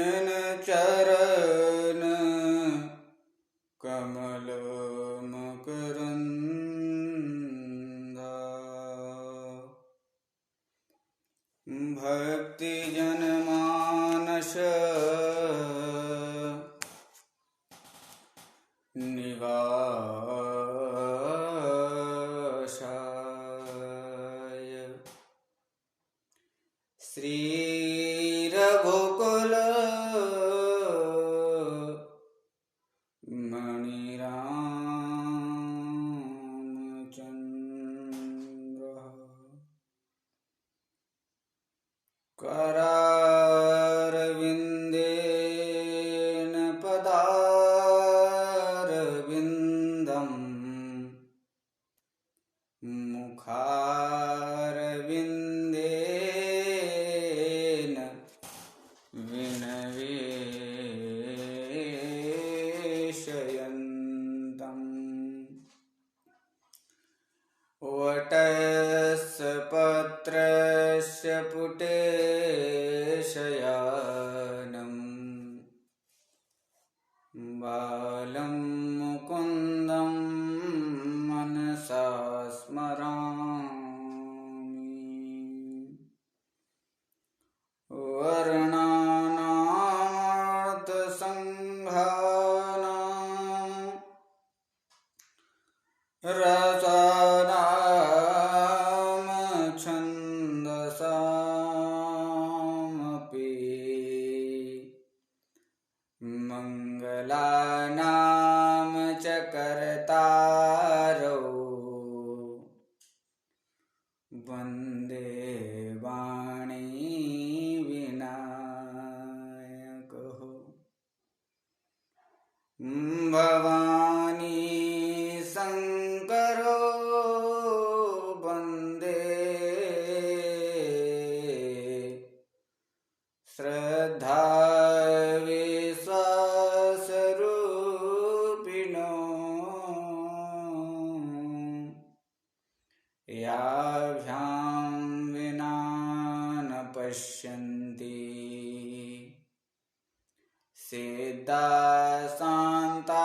जिन चरण कमल मकरंदा, भक्ति जन मानस निवासाय, श्री रघुकुल मणि रामचंद्र, करारविंदेन पदारविंदम, मुखारविंदेन विनवेशयन्तम्, वटस्य पत्रस्य पुटेशयानम्, बालं मुकुन्दं मनसा स्मरामि, वर्णानामर्थसङ्घानां रसानां छन्दसामपि, मङ्गलानां च कर्तारौ वन्दे वाणी विनायकः, भवानी शङ्करो वन्दे श्रद्धा विश्वासरूपिणो, याभ्यां विना न पश्यन्ति सिद्धाः शान्तास्तमीश्वर,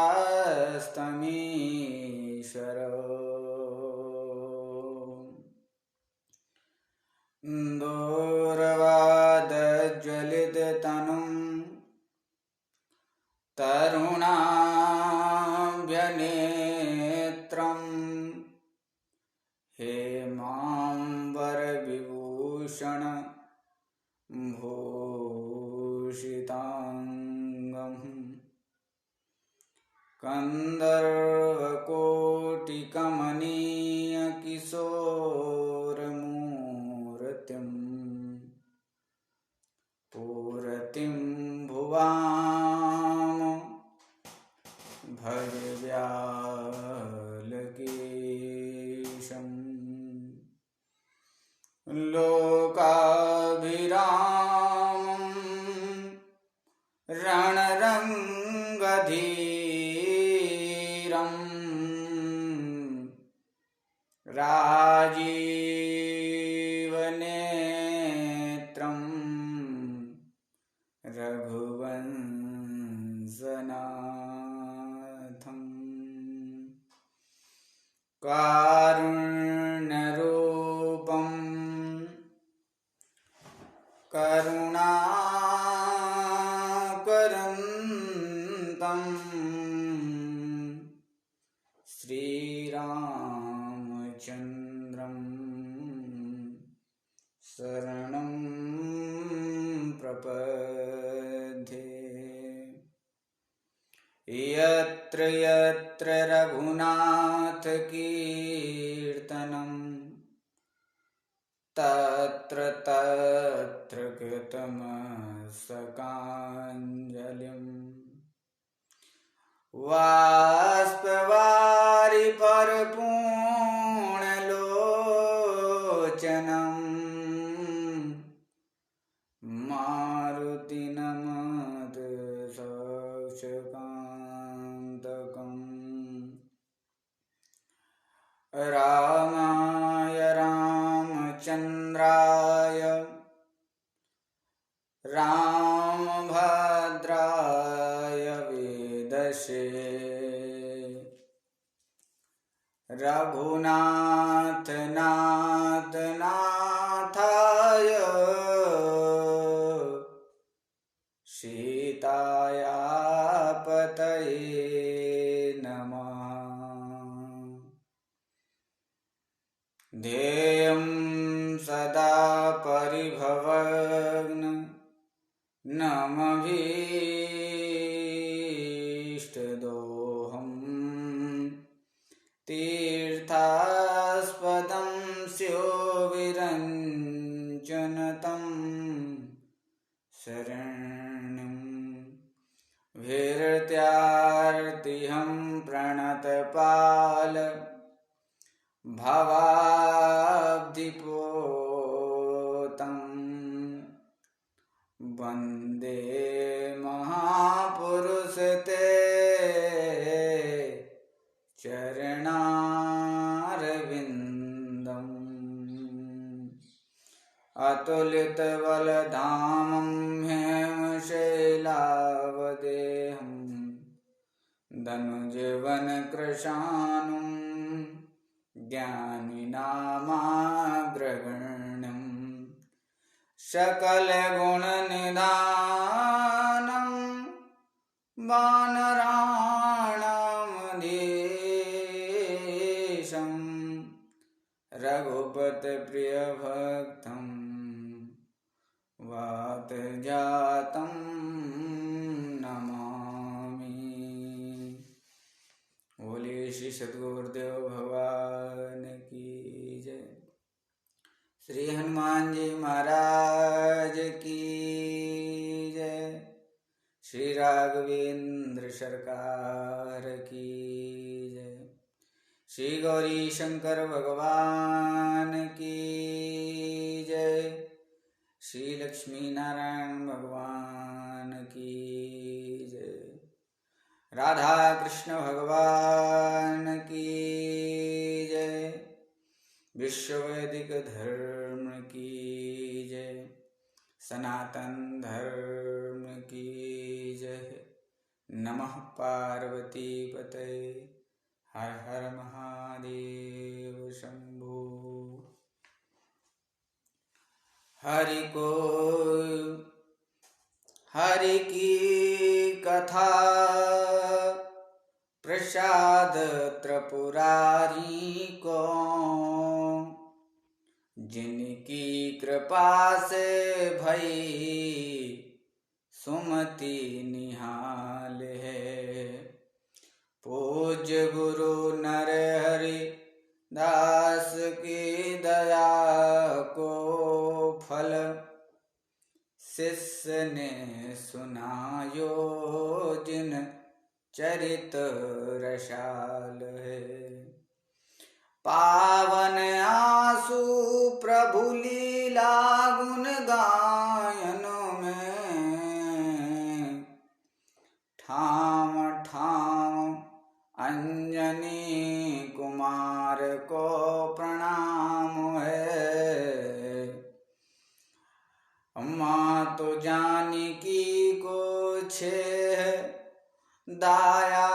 दूरवादज्वलिततनुं तरुणाभ्यनेत्रं, हेमाम्बरविभूषण भूषिताङ्गं, कन्दर्वकोटिकमनीयकिशोरमूर्तिं, पूरतिं भुवां भज व्यालकेशम्, लोकाभिरामं रणरङ्गधीरं, राजीवनेत्रं रघुवंशनाथं, कारुण्यरूपं करुणाकरन्तं, श्रीरामचन्द्रं शरणं प्रपद्ये, यत्र यत्र रघुनाथकीर्तनं, तत्र तत्र कृतमस्तकाञ्जलिं, बाष्पवारि परिपूर्णलोचनं, मारुति नमत सौक्षकान्तकम्, रामाय रामचन्द्राय रामभद्राय रघुनाथ नाथ नाथाय सीताया पतये नमः। ध्येयं सदा परिभवग्न नमभीष्टदोहम् तीर्थास्पदं स्यो विरञ्जनतं शरणं विरत्यार्तिहं प्रणतपाल भवाब्धिपोतं वन्दे महापुरुष ते चरणारविन्दम्। अतुलितबलधामं हेमशैलावदेहं धनुजवनकृशानुं ज्ञानिनामाग्रगण्यं सकलगुणनिधानं वानराणामधीशं रघुपतिप्रियभक्तं वातजातं नमामि। बोले श्री सद्गुरुदेव भगवान की जय। श्री हनुमान जी महाराज की जय। श्री राघवेंद्र सरकार की जय। श्री गौरी शंकर भगवान की जय। श्री लक्ष्मी नारायण भगवान की जय। राधा कृष्ण भगवान की जय। विश्व वैदिक धर्म की जय। सनातन धर्म की जय। नमः पार्वती पतये। हर हर महादेव शंभो। हरि की कथा प्रसाद त्रिपुरारी को, जिनकी कृपा से भई सुमति निहाल है। पूज्य गुरु नरहरि दास की दया को फल, शिष्य ने सुनायो जिन चरित रसाल है। पावन आसु प्रभु लीला गुण गायन में, ठाम ठाम अंजनी कुमार को प्रणाम है। माँ तो जानकी को छे दाया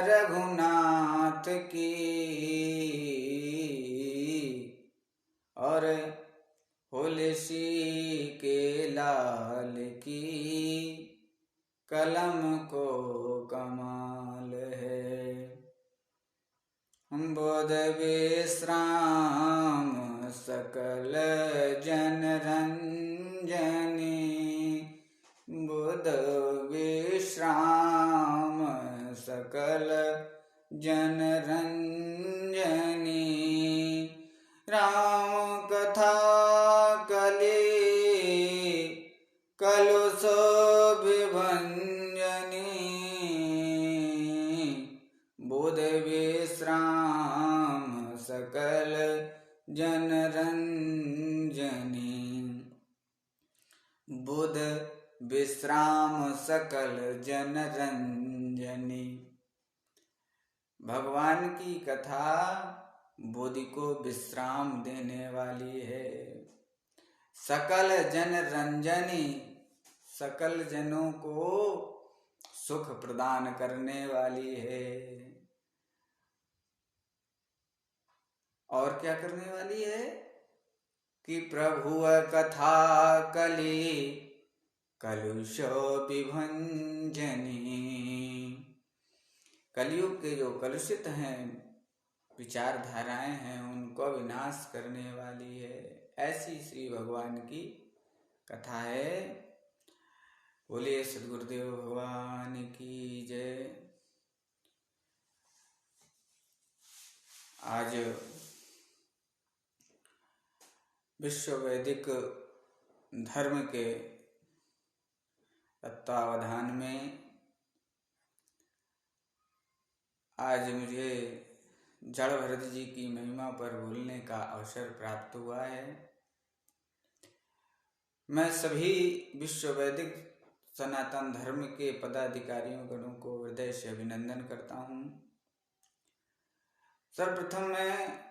रघुनाथ की, और तुलसी के लाल की कलम को कमाल है। बुध विश्राम सकल जन रंजनी, बुध विश्राम सकल जन रंजनी। राम कथा कली कलुषो विभंजनी, बुध विश्राम सकल जन रंजनी। बुध विश्राम सकल जन रंजनी। भगवान की कथा बुद्धि को विश्राम देने वाली है। सकल जन रंजनी, सकल जनों को सुख प्रदान करने वाली है। और क्या करने वाली है कि प्रभु कथा कली कलुष विभंजनी। कलयुग के जो कलुषित हैं विचारधाराएं हैं उनको विनाश करने वाली है, ऐसी श्री भगवान की कथा है। बोलिए सद्गुरुदेव भगवान की जय। आज विश्व वैदिक धर्म के तत्वावधान में आज मुझे जड़ भरत जी की महिमा पर बोलने का अवसर प्राप्त हुआ है। मैं सभी विश्व वैदिक सनातन धर्म के पदाधिकारियों गणों को हृदय से अभिनंदन करता हूँ। सर्वप्रथम मैं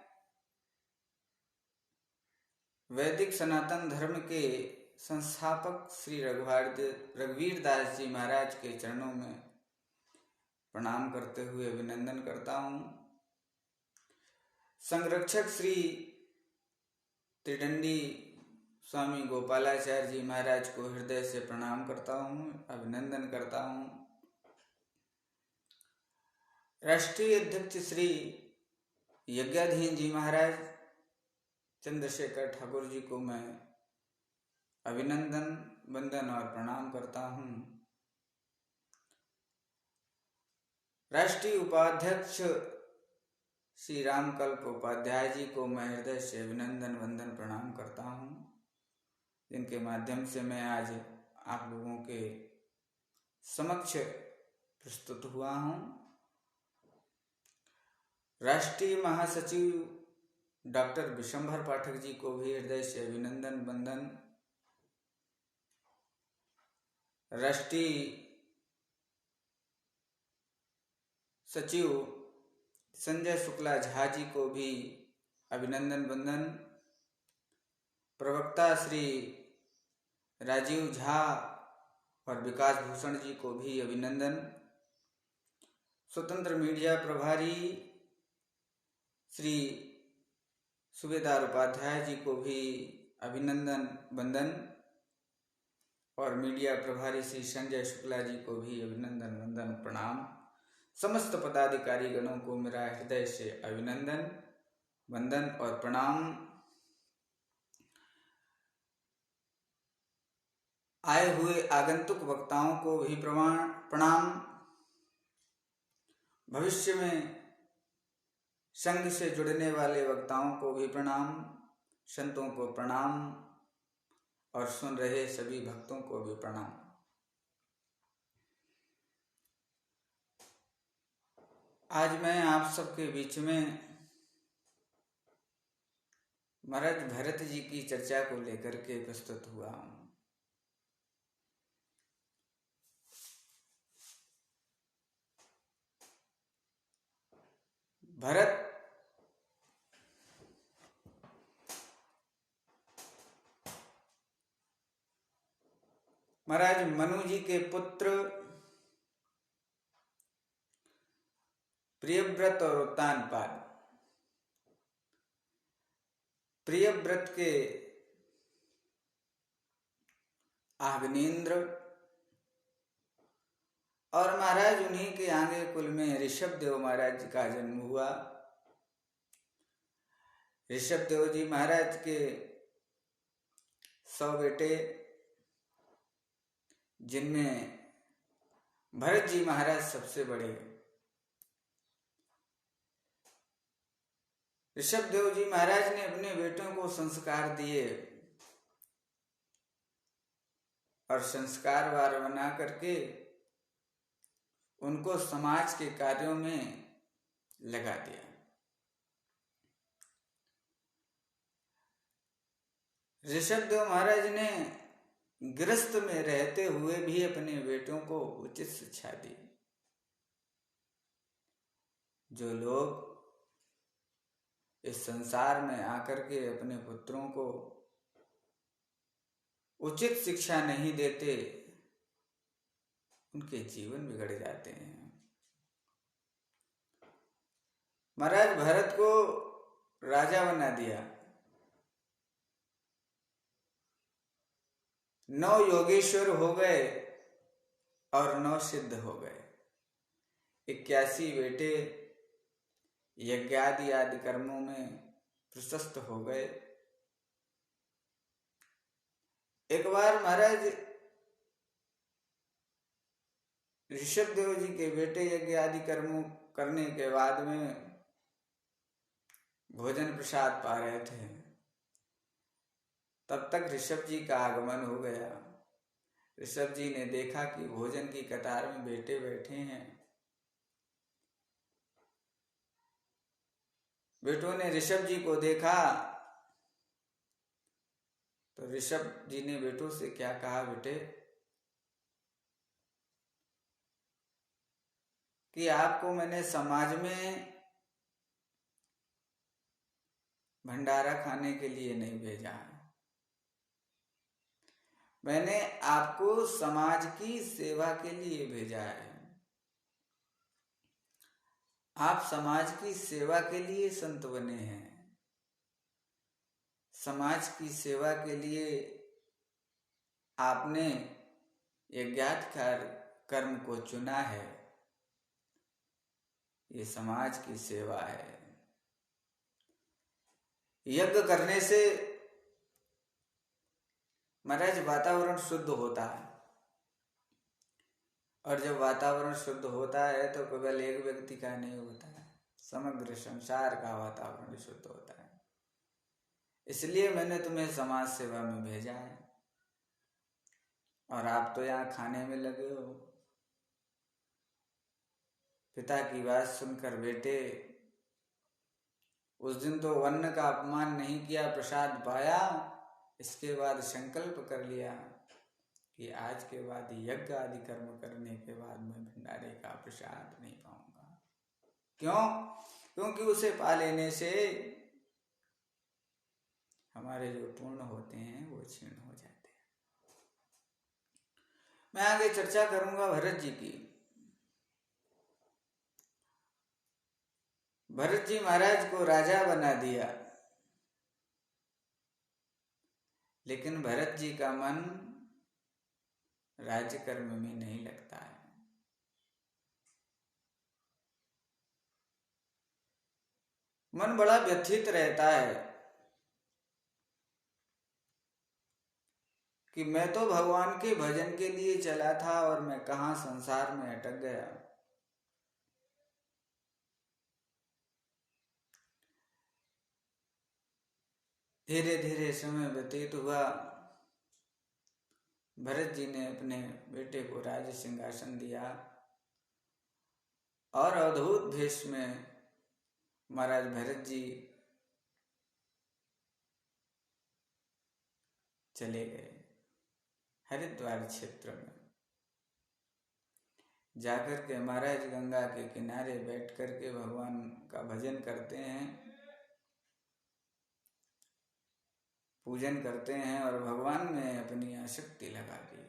वैदिक सनातन धर्म के संस्थापक श्री रघुवीर दास जी महाराज के चरणों में प्रणाम करते हुए अभिनंदन करता हूँ। संरक्षक श्री त्रिदंडी स्वामी गोपालाचार्य जी महाराज को हृदय से प्रणाम करता हूँ, अभिनंदन करता हूँ। राष्ट्रीय अध्यक्ष श्री यज्ञाधीन जी महाराज चंद्रशेखर ठाकुर जी को मैं अभिनंदन, वंदन और प्रणाम करता हूँ। राष्ट्रीय उपाध्यक्ष श्री रामकल्प उपाध्याय जी को मैं हृदय से अभिनंदन, वंदन, प्रणाम करता हूँ, जिनके माध्यम से मैं आज आप लोगों के समक्ष प्रस्तुत हुआ हूँ। राष्ट्रीय महासचिव डॉक्टर विशंभर पाठक जी को भी हृदय से अभिनंदन, वंदन। राष्ट्रीय सचिव संजय शुक्ला झा जी को भी अभिनंदन, वंदन। प्रवक्ता श्री राजीव झा और विकास भूषण जी को भी अभिनंदन। स्वतंत्र मीडिया प्रभारी श्री सूबेदार उपाध्याय जी को भी अभिनंदन, वंदन और मीडिया प्रभारी श्री संजय शुक्ला जी को भी अभिनंदन, वंदन, प्रणाम। समस्त पदाधिकारी गणों को मेरा हृदय से अभिनंदन, वंदन और प्रणाम। आए हुए आगंतुक वक्ताओं को भी प्रणाम। भविष्य में संघ से जुड़ने वाले वक्ताओं को भी प्रणाम, संतों को प्रणाम और सुन रहे सभी भक्तों को भी प्रणाम। आज मैं आप सबके बीच में महाराज भरत जी की चर्चा को लेकर के प्रस्तुत हुआ हूँ। भरत महाराज मनु जी के पुत्र प्रियव्रत और उत्तानपाद। प्रियव्रत के आग्नेन्द्र और महाराज उन्हीं के आगे कुल में ऋषभ देव महाराज जी का जन्म हुआ। ऋषभ देव जी महाराज के 100 बेटे, जिनमें भरत जी महाराज सबसे बड़े। ऋषभ देव जी महाराज ने अपने बेटों को संस्कार दिए और संस्कारवार बना करके उनको समाज के कार्यों में लगा दिया। ऋषभ देव महाराज ने गृहस्थ में रहते हुए भी अपने बेटों को उचित शिक्षा दी। जो लोग इस संसार में आकर के अपने पुत्रों को उचित शिक्षा नहीं देते, उनके जीवन बिगड़ जाते हैं। महाराज भरत को राजा बना दिया। 9 योगेश्वर हो गए और 9 सिद्ध हो गए। 81 बेटे यज्ञादि आदि कर्मों में प्रशस्त हो गए। एक बार महाराज ऋषभ देव जी के बेटे यज्ञ आदि कर्मों करने के बाद में भोजन प्रसाद पा रहे थे, तब तक ऋषभ जी का आगमन हो गया। ऋषभ जी ने देखा कि भोजन की कतार में बेटे बैठे हैं। बेटों ने ऋषभ जी को देखा तो ऋषभ जी ने बेटों से क्या कहा, बेटे कि आपको मैंने समाज में भंडारा खाने के लिए नहीं भेजा है, मैंने आपको समाज की सेवा के लिए भेजा है। आप समाज की सेवा के लिए संत बने हैं, समाज की सेवा के लिए आपने यज्ञात कर्म को चुना है। ये समाज की सेवा है। यज्ञ करने से महाराज वातावरण शुद्ध होता है, और जब वातावरण शुद्ध होता है तो केवल एक व्यक्ति का नहीं होता है, समग्र संसार का वातावरण शुद्ध होता है। इसलिए मैंने तुम्हें समाज सेवा में भेजा है, और आप तो यहाँ खाने में लगे हो। पिता की बात सुनकर बेटे उस दिन तो अन्न का अपमान नहीं किया, प्रसाद पाया। इसके बाद संकल्प कर लिया कि आज के बाद यज्ञ आदि कर्म करने के बाद मैं भंडारे का प्रसाद नहीं पाऊंगा। क्यों? क्योंकि उसे पा लेने से हमारे जो पूर्ण होते हैं वो क्षीण हो जाते हैं। मैं आगे चर्चा करूंगा भरत जी की। भरत जी महाराज को राजा बना दिया, लेकिन भरत जी का मन राज्य कर्म में नहीं लगता है। मन बड़ा व्यथित रहता है कि मैं तो भगवान के भजन के लिए चला था और मैं कहां संसार में अटक गया। धीरे धीरे समय व्यतीत हुआ। भरत जी ने अपने बेटे को राज सिंहासन दिया और अद्भुत भेष में महाराज भरत जी चले गए हरिद्वार क्षेत्र में। जाकर के महाराज गंगा के किनारे बैठ करके भगवान का भजन करते हैं, पूजन करते हैं और भगवान में अपनी आसक्ति लगा दी।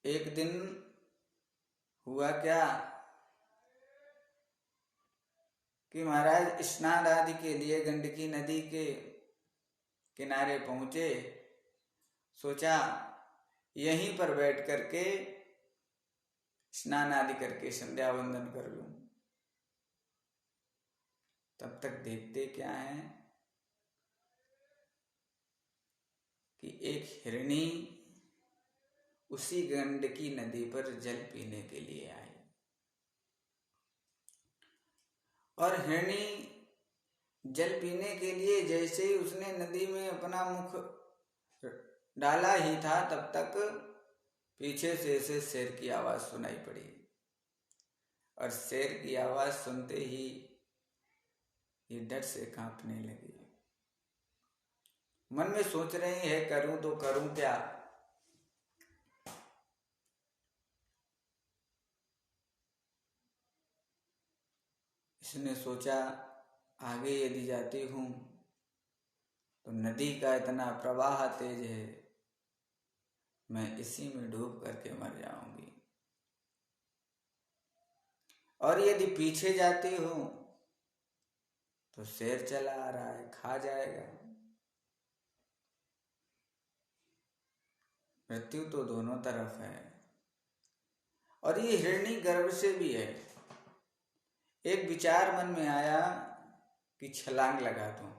एक दिन हुआ क्या कि महाराज स्नान आदि के लिए गंडकी नदी के किनारे पहुंचे। सोचा यहीं पर बैठ करके स्नान आदि करके संध्या वंदन कर लूं। तब तक देखते क्या है कि एक हिरणी उसी गंडकी नदी पर जल पीने के लिए आई, और हिरणी जल पीने के लिए जैसे ही उसने नदी में अपना मुख डाला ही था, तब तक पीछे से शेर की आवाज सुनाई पड़ी, और शेर की आवाज सुनते ही ये डर से कांपने लगी। मन में सोच रही है करूं तो करूं क्या। इसने सोचा आगे यदि जाती हूं तो नदी का इतना प्रवाह तेज है, मैं इसी में डूब करके मर जाऊंगी। और यदि पीछे जाती हो तो शेर चला आ रहा है, खा जाएगा। मृत्यु तो दोनों तरफ है। और ये हिरण्यगर्भ से भी है। एक विचार मन में आया कि छलांग लगा दूं।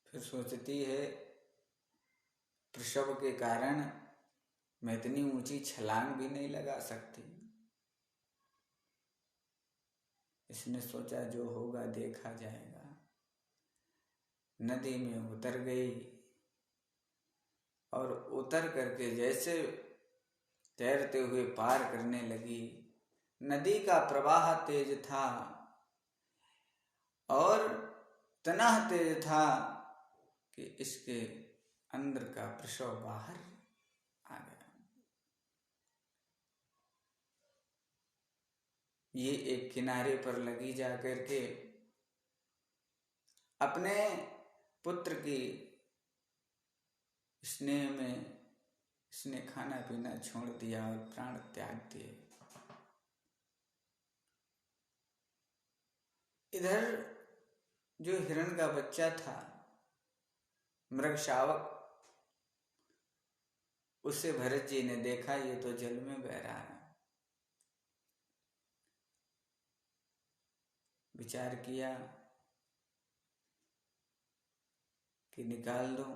फिर सोचती है प्रसव के कारण मैं इतनी ऊंची छलांग भी नहीं लगा सकती। इसने सोचा जो होगा देखा जाएगा। नदी में उतर गई और उतर करके जैसे तैरते हुए पार करने लगी। नदी का प्रवाह तेज था और इतना तेज था कि इसके अंदर का प्रसव बाहर आ गया। ये एक किनारे पर लगी जा करके अपने पुत्र की स्नेह में इसने खाना पीना छोड़ दिया और प्राण त्याग दिए। इधर जो हिरण का बच्चा था, मृग शावक, उसे भरत जी ने देखा ये तो जल में बह रहा है। विचार किया कि निकाल दूं।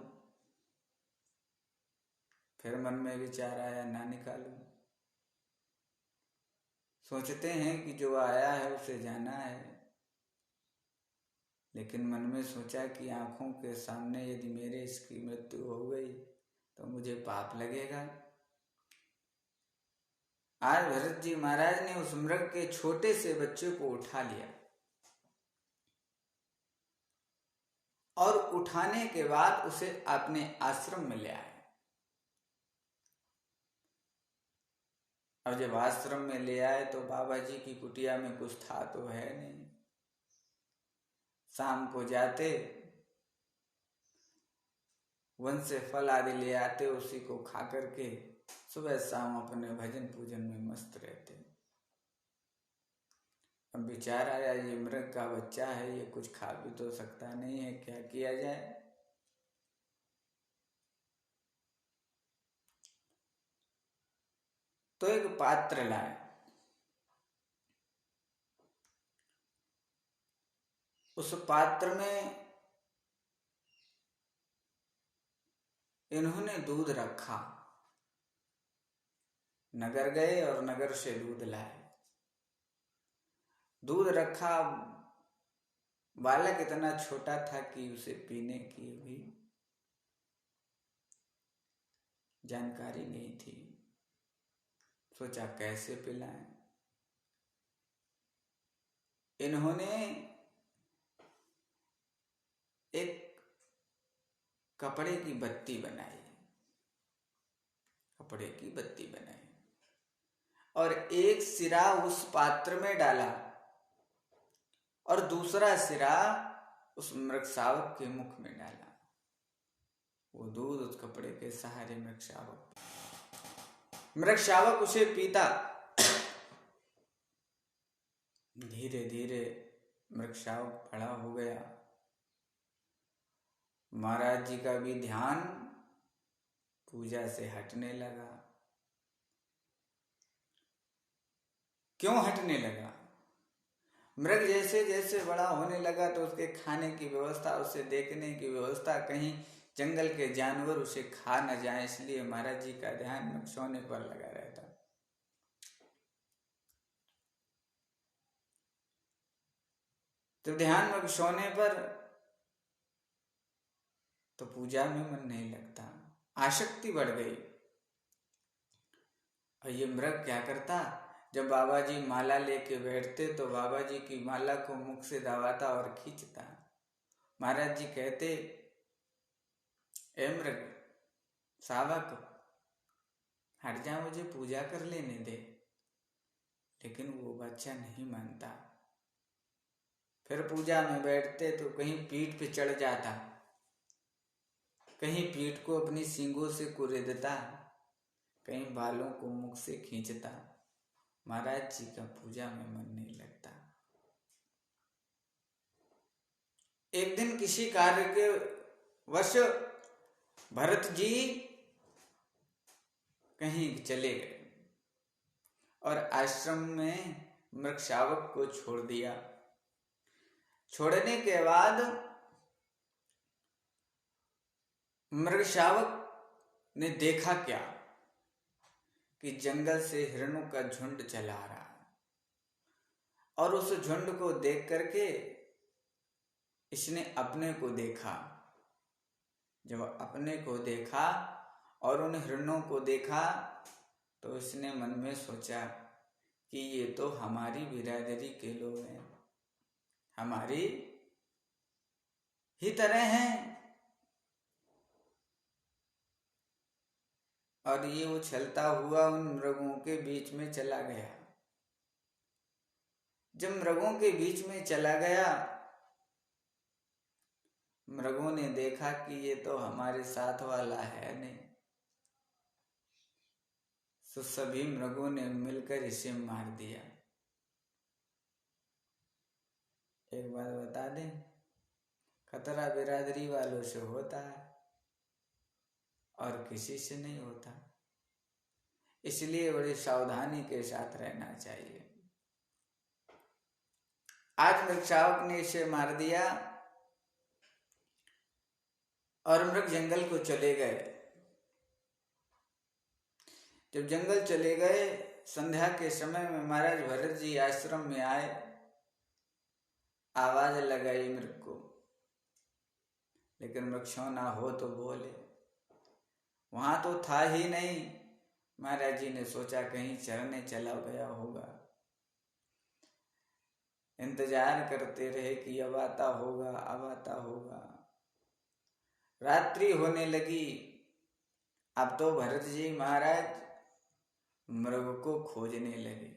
फिर मन में विचार आया ना निकालूं। सोचते हैं कि जो आया है उसे जाना है, लेकिन मन में सोचा कि आंखों के सामने यदि मेरे इसकी मृत्यु हो गई तो मुझे पाप लगेगा। आज भरत जी महाराज ने उस मृग के छोटे से बच्चे को उठा लिया और उठाने के बाद उसे अपने आश्रम में ले आए। और जब आश्रम में ले आए तो बाबा जी की कुटिया में कुछ था तो है नहीं। शाम को जाते, वन से फल आदि ले आते, उसी को खा करके सुबह शाम अपने भजन पूजन में मस्त रहते। अब विचार आया ये मृग का बच्चा है, ये कुछ खा भी तो सकता नहीं है, क्या किया जाए। तो एक पात्र लाए। उस पात्र में इन्होंने दूध रखा। नगर गए और नगर से दूध लाए। दूध रखा। बालक इतना छोटा था कि उसे पीने की भी जानकारी नहीं थी। सोचा कैसे पिलाएं। इन्होंने एक कपड़े की बत्ती बनाई। कपड़े की बत्ती बनाई और एक सिरा उस पात्र में डाला और दूसरा सिरा उस मृग शावक के मुख में डाला। वो दूध उस कपड़े के सहारे मृग शावक उसे पीता। धीरे धीरे मृग शावक बड़ा हो गया। महाराज जी का भी ध्यान पूजा से हटने लगा। क्यों हटने लगा? मृग जैसे जैसे बड़ा होने लगा तो उसके खाने की व्यवस्था, उसे देखने की व्यवस्था, कहीं जंगल के जानवर उसे खा न जाए, इसलिए महाराज जी का ध्यान मृग सोने पर लगा रहता। तो ध्यान मृग सोने पर तो पूजा में मन नहीं लगता, आसक्ति बढ़ गई। और ये मृग क्या करता, जब बाबा जी माला लेके बैठते तो बाबा जी की माला को मुख से दबाता और खींचता। महाराज जी कहते, ए मृग शावक हट जा, मुझे पूजा कर लेने दे। लेकिन वो बच्चा नहीं मानता। फिर पूजा में बैठते तो कहीं पीठ पे चढ़ जाता, कहीं पीठ को अपनी सींगों से कुरेदता, कहीं बालों को मुख से खींचता, महाराज जी का पूजा में मन नहीं लगता। एक दिन किसी कार्य के वश भरत जी कहीं चले गए और आश्रम में मृगशावक को छोड़ दिया। छोड़ने के बाद मृगशावक ने देखा क्या कि जंगल से हिरणों का झुंड चला रहा है, और उस झुंड को देख करके इसने अपने को देखा। जब अपने को देखा और उन हिरणों को देखा तो इसने मन में सोचा कि ये तो हमारी बिरादरी के लोग हैं, हमारी ही तरह हैं। और ये उछलता हुआ उन मृगों के बीच में चला गया। जब मृगों के बीच में चला गया, मृगों ने देखा कि ये तो हमारे साथ वाला है नहीं, तो सभी मृगों ने मिलकर इसे मार दिया। एक बात बता दें, खतरा बिरादरी वालों से होता है और किसी से नहीं होता, इसलिए बड़ी सावधानी के साथ रहना चाहिए। आज मृगशावक ने इसे मार दिया और मृग जंगल को चले गए। जब जंगल चले गए, संध्या के समय में महाराज भरत जी आश्रम में आए, आवाज लगाई मृग को, लेकिन मृग ना हो तो बोले। वहां तो था ही नहीं। महाराज जी ने सोचा कहीं चरने चला गया होगा। इंतजार करते रहे कि अब आता होगा, अब आता होगा। रात्रि होने लगी। अब तो भरत जी महाराज मृग को खोजने लगे।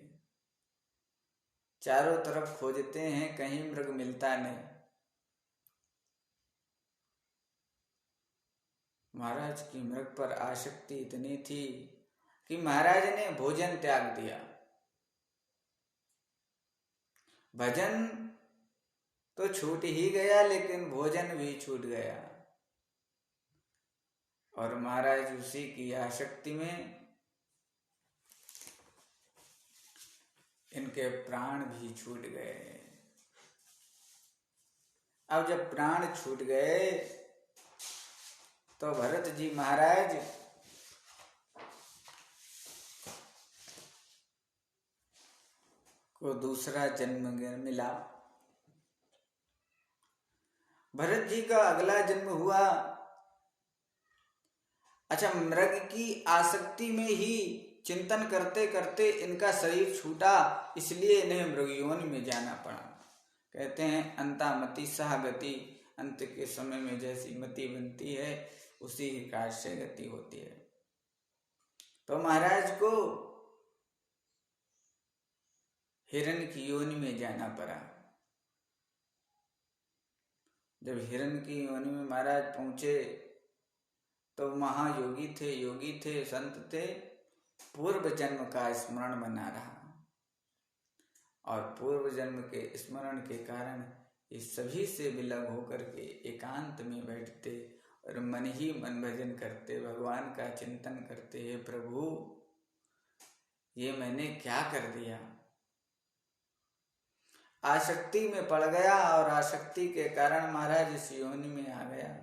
चारों तरफ खोजते हैं, कहीं मृग मिलता नहीं। महाराज की मृग पर आसक्ति इतनी थी कि महाराज ने भोजन त्याग दिया। भजन तो छूट ही गया, लेकिन भोजन भी छूट गया। और महाराज उसी की आसक्ति में इनके प्राण भी छूट गए। अब जब प्राण छूट गए तो भरत जी महाराज को दूसरा जन्म मिला। भरत जी का अगला जन्म हुआ। अच्छा, मृग की आसक्ति में ही चिंतन करते करते इनका शरीर छूटा, इसलिए इन्हें मृगयोनि में जाना पड़ा। कहते हैं अंतामति सह गति, अंत के समय में जैसी मति बनती है उसी ही काज से गति होती है। तो महाराज को हिरण की योनि में जाना पड़ा। जब हिरण की योनि में महाराज पहुंचे तो महायोगी थे, योगी थे, संत थे। पूर्व जन्म का स्मरण बना रहा, और पूर्व जन्म के स्मरण के कारण इस सभी से विलग होकर के एकांत में बैठते और मन ही मन भजन करते, भगवान का चिंतन करते। हे प्रभु, ये मैंने क्या कर दिया? आसक्ति में पड़ गया और आसक्ति के कारण महाराज इस योनि में आ गया।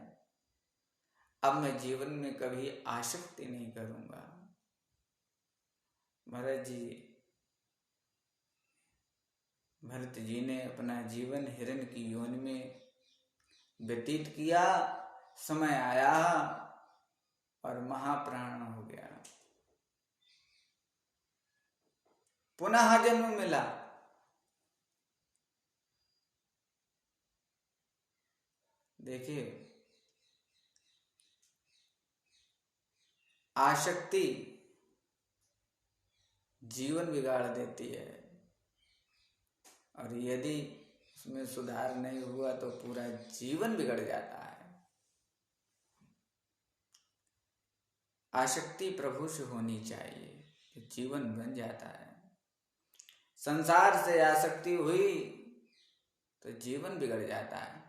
अब मैं जीवन में कभी आसक्ति नहीं करूंगा। महाराज जी भरत जी ने अपना जीवन हिरण की योनि में व्यतीत किया। समय आया और महाप्राण हो गया, पुनः जन्म मिला। देखिए, आसक्ति जीवन बिगाड़ देती है, और यदि उसमें सुधार नहीं हुआ तो पूरा जीवन बिगड़ जाता है। आसक्ति प्रभु से होनी चाहिए तो जीवन बन जाता है। संसार से आसक्ति हुई तो जीवन बिगड़ जाता है।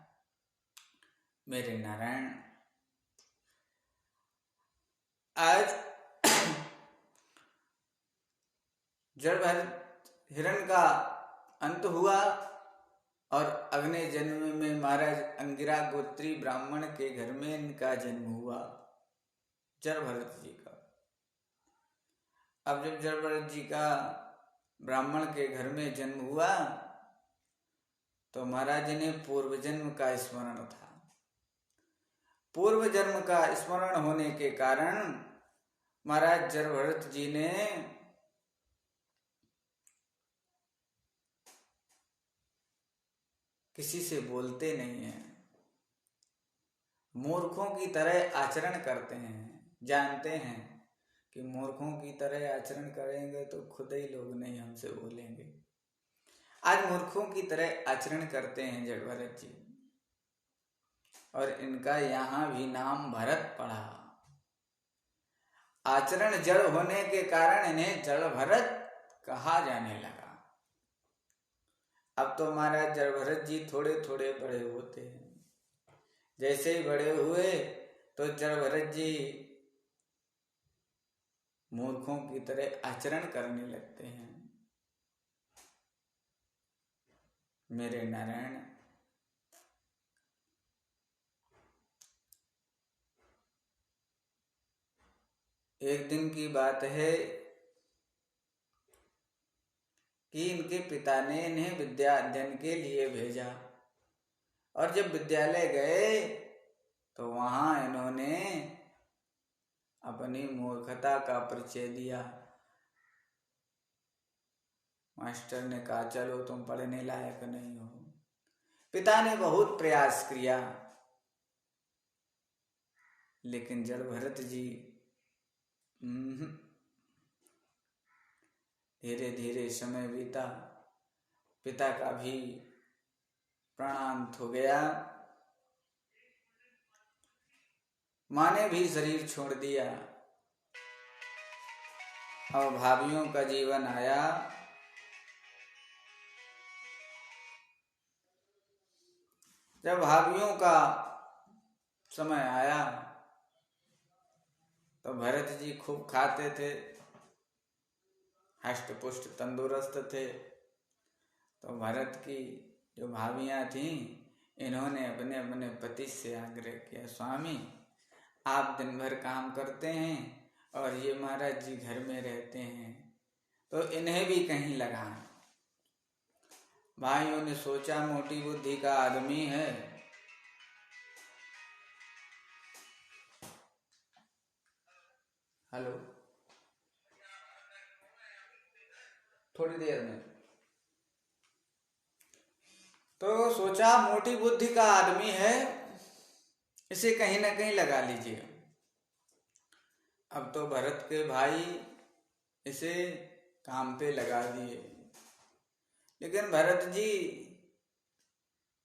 मेरे नारायण, आज जड़ हिरण का अंत हुआ और अगले जन्म में महाराज अंगिरा गोत्री ब्राह्मण के घर में इनका जन्म हुआ, जड़ भरत जी का। अब जब जड़ भरत जी का ब्राह्मण के घर में जन्म हुआ तो महाराज ने पूर्व जन्म का स्मरण था। पूर्व जन्म का स्मरण होने के कारण महाराज जड़ भरत जी ने किसी से बोलते नहीं हैं, मूर्खों की तरह आचरण करते हैं। जानते हैं कि मूर्खों की तरह आचरण करेंगे तो खुद ही लोग नहीं हमसे बोलेंगे। आज मूर्खों की तरह आचरण करते हैं जड़ भरत जी, और इनका यहाँ भी नाम भरत पड़ा। आचरण जड़ होने के कारण इन्हें जड़ भरत कहा जाने लगा। अब तो महाराज जड़ भरत जी थोड़े थोड़े बड़े होते हैं। जैसे ही बड़े हुए तो जड़ भरत जी मूर्खों की तरह आचरण करने लगते हैं। मेरे नारायण, एक दिन की बात है कि इनके पिता ने इन्हें विद्या अध्ययन के लिए भेजा, और जब विद्यालय गए तो वहां इन्होंने अपनी मूर्खता का परिचय दिया। मास्टर ने कहा चलो तुम पढ़ने लायक नहीं हो। पिता ने बहुत प्रयास किया, लेकिन जड़ भरत जी धीरे धीरे समय बीता, पिता का भी प्राणांत हो गया, माँ ने भी शरीर छोड़ दिया। अब भाभियों का जीवन आया। जब भाभियों का समय आया तो भरत जी खूब खाते थे, हष्ट पुष्ट तंदुरुस्त थे। तो भरत की जो भाभियां थीं, इन्होंने अपने अपने पति से आग्रह किया, स्वामी आप दिन भर काम करते हैं और ये महाराज जी घर में रहते हैं, तो इन्हें भी कहीं लगाएं। भाइयों ने सोचा मोटी बुद्धि का आदमी है, हेलो, थोड़ी देर में, तो सोचा मोटी बुद्धि का आदमी है, इसे कहीं ना कहीं लगा लीजिए। अब तो भरत के भाई इसे काम पे लगा दिए, लेकिन भरत जी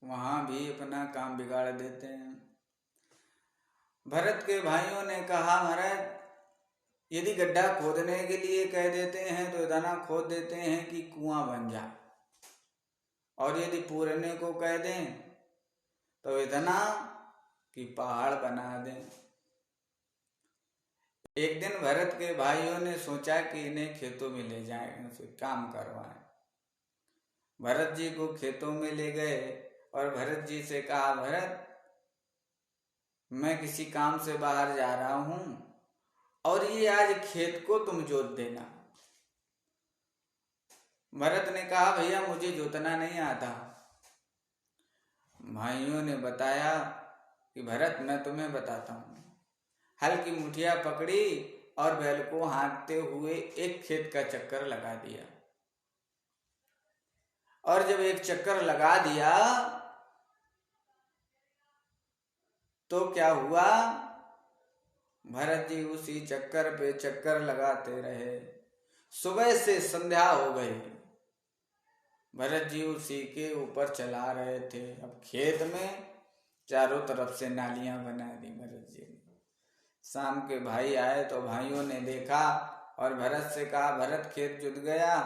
वहां भी अपना काम बिगाड़ देते हैं। भरत के भाइयों ने कहा महाराज यदि गड्ढा खोदने के लिए कह देते हैं तो इतना खोद देते हैं कि कुआं बन जाए, और यदि पूरने को कह दें तो इतना कि पहाड़ बना दें। एक दिन भरत के भाइयों ने सोचा कि इन्हें खेतों में ले जाएं, इनसे काम करवाएं। भरत जी को खेतों में ले गए और भरत जी से कहा, भरत मैं किसी काम से बाहर जा रहा हूं और ये आज खेत को तुम जोत देना। भरत ने कहा भैया मुझे जोतना नहीं आता। भाइयों ने बताया कि भरत मैं तुम्हें बताता हूं। हल की मुठिया पकड़ी और बैल को हाँकते हुए एक खेत का चक्कर लगा दिया, और जब एक चक्कर लगा दिया तो क्या हुआ, भरत जी उसी चक्कर पे चक्कर लगाते रहे। सुबह से संध्या हो गई, भरत जी उसी के ऊपर चला रहे थे। अब खेत में चारों तरफ से नालियां बना दी भरत जी ने, शाम के भाई आए तो भाइयों ने देखा और भरत से कहा, भरत खेत जुत गया।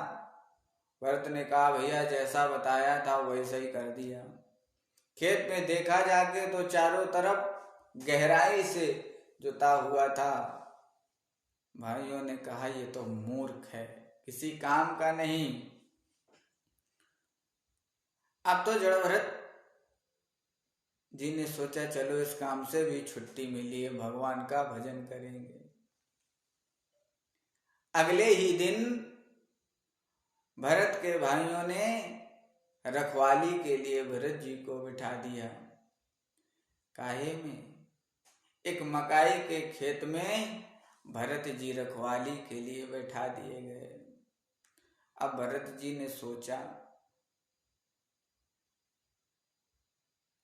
भरत ने कहा, भैया जैसा बताया था वैसा ही कर दिया। खेत में देखा जाके तो चारों तरफ गहराई से जुता हुआ था। भाइयों ने कहा, ये तो मूर्ख है, किसी काम का नहीं। अब तो जड़ भरत जी ने सोचा, चलो इस काम से भी छुट्टी मिली है, भगवान का भजन करेंगे। अगले ही दिन भरत के भाइयों ने रखवाली के लिए भरत जी को बिठा दिया। काहे में? एक मकाई के खेत में भरत जी रखवाली के लिए बैठा दिए गए। अब भरत जी ने सोचा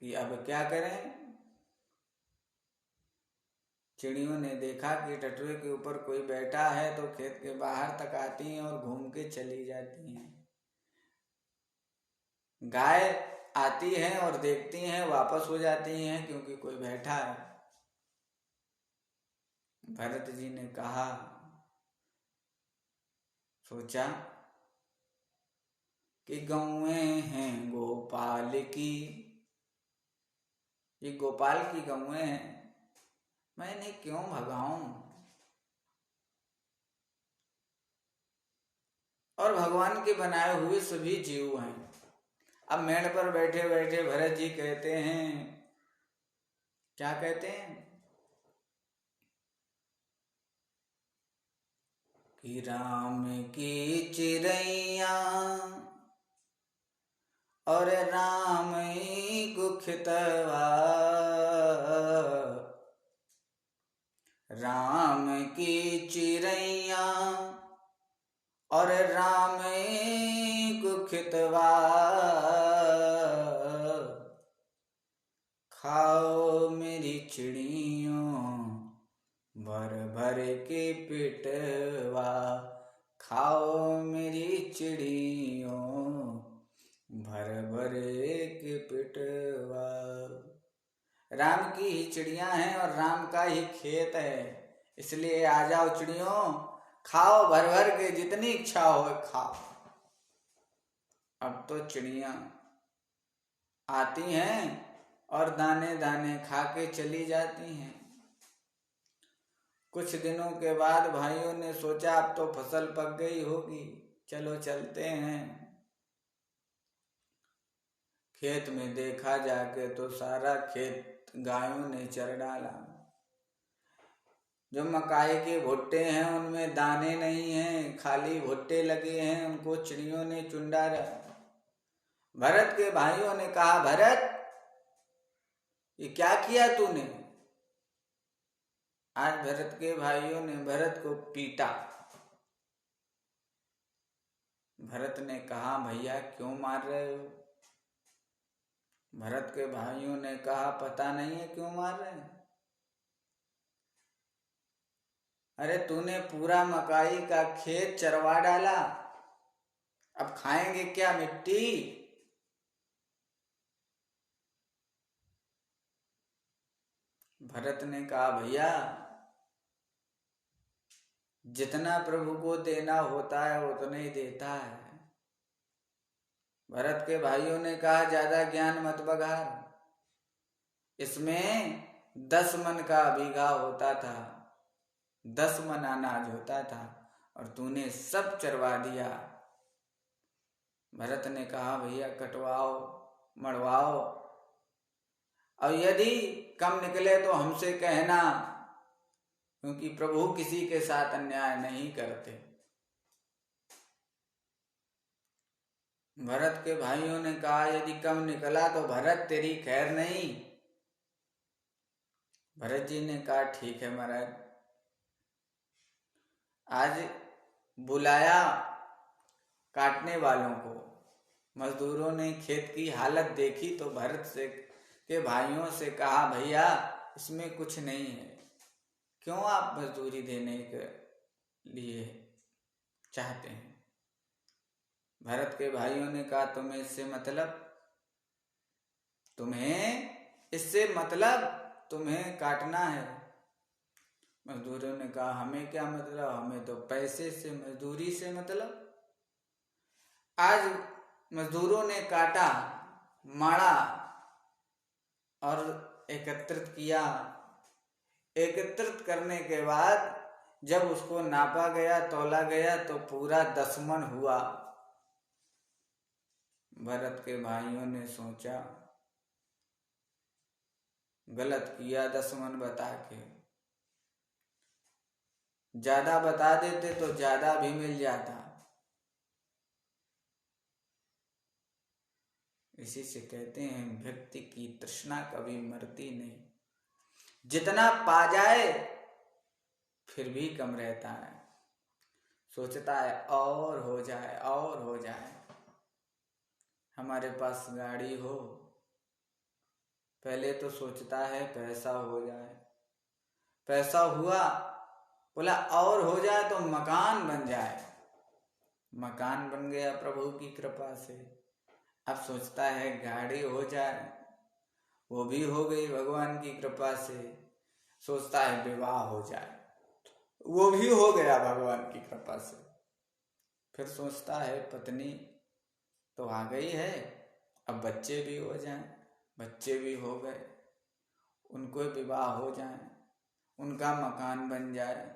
कि अब क्या करें। चिड़ियों ने देखा कि टटुए के ऊपर कोई बैठा है तो खेत के बाहर तक आती हैं और घूम के चली जाती हैं। गाय आती हैं और देखती हैं, वापस हो जाती हैं क्योंकि कोई बैठा है। भरत जी ने कहा, सोचा कि गौएं हैं गोपाल की, ये गोपाल की गौएं हैं, मैं इन्हें क्यों भगाऊं। और भगवान के बनाए हुए सभी जीव हैं। अब मेड़ पर बैठे बैठे भरत जी कहते हैं, क्या कहते हैं कि राम की चिड़ैया और राम ही गुखितवा, राम की चिड़ैया और राम ही गुखितवा, खाओ मेरी चिड़ियों भर भर के पेटवा, खाओ मेरी चिड़ियों भर भर के पेटवा। राम की ही चिड़ियां हैं और राम का ही खेत है, इसलिए आ जाओ चिड़ियों, खाओ भर भर के, जितनी इच्छा हो खाओ। अब तो चिड़ियां आती हैं और दाने दाने खा के चली जाती हैं। कुछ दिनों के बाद भाइयों ने सोचा, अब तो फसल पक गई होगी, चलो चलते हैं। खेत में देखा जाके तो सारा खेत गायों ने चर डाला। जो मकाई के भुट्टे हैं उनमें दाने नहीं हैं, खाली भुट्टे लगे हैं, उनको चिड़ियों ने चुन डाला। भरत के भाइयों ने कहा, भरत ये क्या किया तूने? आज भरत के भाइयों ने भरत को पीटा। भरत ने कहा, भैया क्यों मार रहे हो? भरत के भाइयों ने कहा, पता नहीं है क्यों मार रहे हैं। अरे तूने पूरा मकाई का खेत चरवा डाला, अब खाएंगे क्या मिट्टी? भरत ने कहा, भैया जितना प्रभु को देना होता है उतना ही देता है। भरत के भाइयों ने कहा, ज्यादा ज्ञान मत बघार, इसमें 10 मन का बीघा होता था, 10 मन अनाज होता था और तूने सब चरवा दिया। भरत ने कहा, भैया कटवाओ मड़वाओ, और यदि कम निकले तो हमसे कहना, क्योंकि प्रभु किसी के साथ अन्याय नहीं करते। भरत के भाइयों ने कहा, यदि कम निकला तो भरत तेरी खैर नहीं। भरत जी ने कहा, ठीक है महाराज। आज बुलाया काटने वालों को, मजदूरों ने खेत की हालत देखी तो भरत से के भाइयों से कहा, भैया इसमें कुछ नहीं है, क्यों आप मजदूरी देने के लिए चाहते हैं? भरत के भाइयों ने कहा, तुम्हें इससे मतलब, तुम्हें काटना है। मजदूरों ने कहा हमें क्या मतलब, हमें तो पैसे से, मजदूरी से मतलब। आज मजदूरों ने काटा, माड़ा और एकत्रित किया। एकत्रित करने के बाद जब उसको नापा गया, तौला गया तो पूरा 10 मन हुआ। भरत के भाइयों ने सोचा गलत किया 10 मन बता के, ज्यादा बता देते तो ज्यादा भी मिल जाता। इसी से कहते हैं व्यक्ति की तृष्णा कभी मरती नहीं, जितना पा जाए फिर भी कम रहता है, सोचता है और हो जाए और हो जाए। हमारे पास गाड़ी हो, पहले तो सोचता है पैसा हो जाए, पैसा हुआ, बोला और हो जाए तो मकान बन जाए, मकान बन गया प्रभु की कृपा से। अब सोचता है गाड़ी हो जाए, वो भी हो गई भगवान की कृपा से। सोचता है विवाह हो जाए, वो भी हो गया भगवान की कृपा से। फिर सोचता है पत्नी तो आ गई है, अब बच्चे भी हो जाएं, बच्चे भी हो गए, उनको विवाह हो जाए, उनका मकान बन जाए।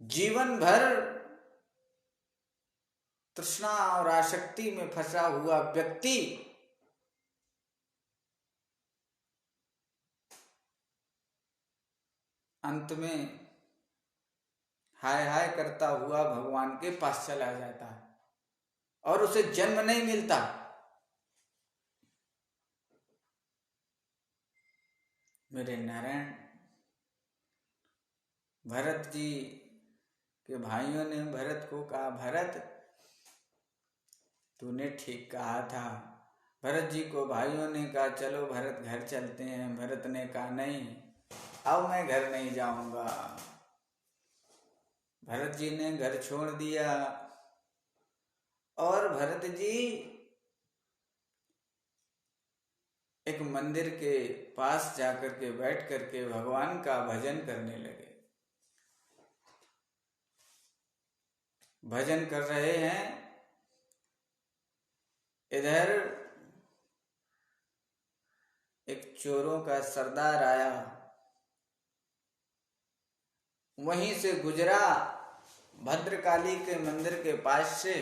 जीवन भर तृष्णा और आसक्ति में फंसा हुआ व्यक्ति अंत में हाय हाय करता हुआ भगवान के पास चला जाता है और उसे जन्म नहीं मिलता। मेरे नारायण, भरत जी के भाइयों ने भरत को कहा भरत तूने ठीक कहा था। भरत जी को भाइयों ने कहा चलो भरत घर चलते हैं। भरत ने कहा नहीं, अब मैं घर नहीं जाऊंगा। भरत जी ने घर छोड़ दिया और भरत जी एक मंदिर के पास जाकर के बैठ करके भगवान का भजन करने लगे। भजन कर रहे हैं, इधर एक चोरों का सरदार आया, वहीं से गुजरा भद्रकाली के मंदिर के पास से,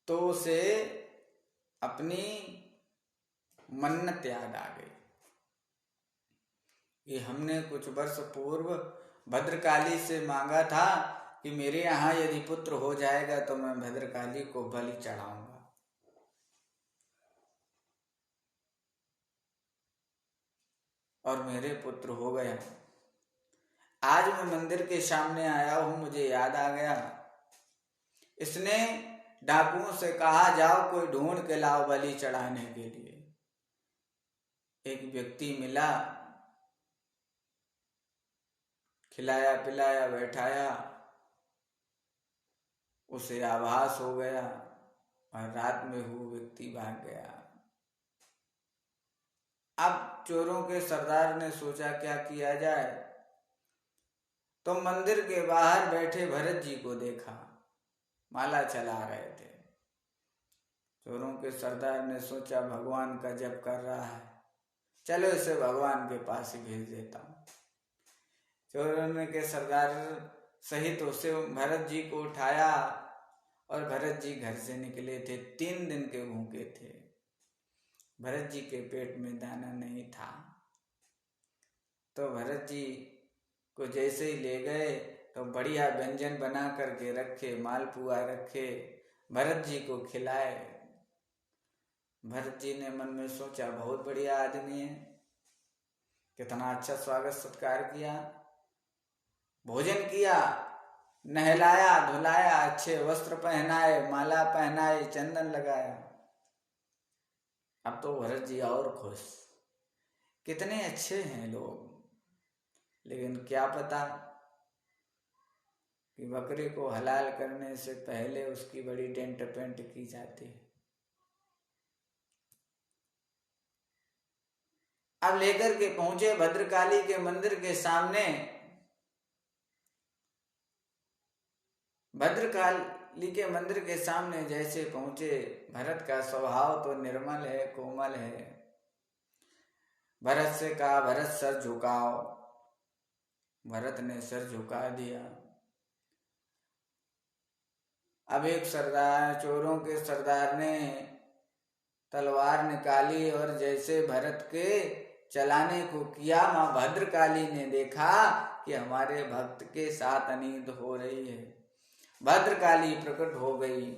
तो उसे अपनी मन्नत याद आ गई कि हमने कुछ वर्ष पूर्व भद्रकाली से मांगा था कि मेरे यहाँ यदि पुत्र हो जाएगा तो मैं भद्रकाली को बलि चढ़ाऊंगा। और मेरे पुत्र हो गया। आज मैं मंदिर के सामने आया हूं, मुझे याद आ गया। इसने डाकुओं से कहा जाओ कोई ढूंढ के लाओ बलि चढ़ाने के लिए। एक व्यक्ति मिला, खिलाया पिलाया बैठाया, उसे आभास हो गया और रात में वो व्यक्ति भाग गया। अब चोरों के सरदार ने सोचा क्या किया जाए, तो मंदिर के बाहर बैठे भरत जी को देखा, माला चला रहे थे। चोरों के सरदार ने सोचा भगवान का जप कर रहा है, चलो इसे भगवान के पास ही भेज देता हूं। चोरों के सरदार सहित उसे भरत जी को उठाया और भरत जी घर से निकले थे। 3 दिन के भूखे थे। भरत जी के पेट में दाना नहीं था, तो भरत जी को जैसे ही ले गए तो बढ़िया व्यंजन बना करके रखे, मालपुआ रखे, भरत जी को खिलाए। भरत जी ने मन में सोचा बहुत बढ़िया आदमी है, कितना अच्छा स्वागत सत्कार किया, भोजन किया, नहलाया धुलाया, अच्छे वस्त्र पहनाए, माला पहनाए, चंदन लगाया। अब तो भरत जी और खुश, कितने अच्छे हैं लोग। लेकिन क्या पता कि बकरे को हलाल करने से पहले उसकी बड़ी डेंट पेंट की जाती है। अब लेकर के पहुंचे भद्रकाली के मंदिर के सामने। भद्रकाली के मंदिर के सामने जैसे पहुंचे, भरत का स्वभाव तो निर्मल है, कोमल है। भरत से कहा, भरत सर झुकाओ। भरत ने सर झुका दिया। अब एक सरदार, चोरों के सरदार ने तलवार निकाली और जैसे भरत के चलाने को किया, मां भद्रकाली ने देखा कि हमारे भक्त के साथ अनीत हो रही है। भद्रकाली प्रकट हो गई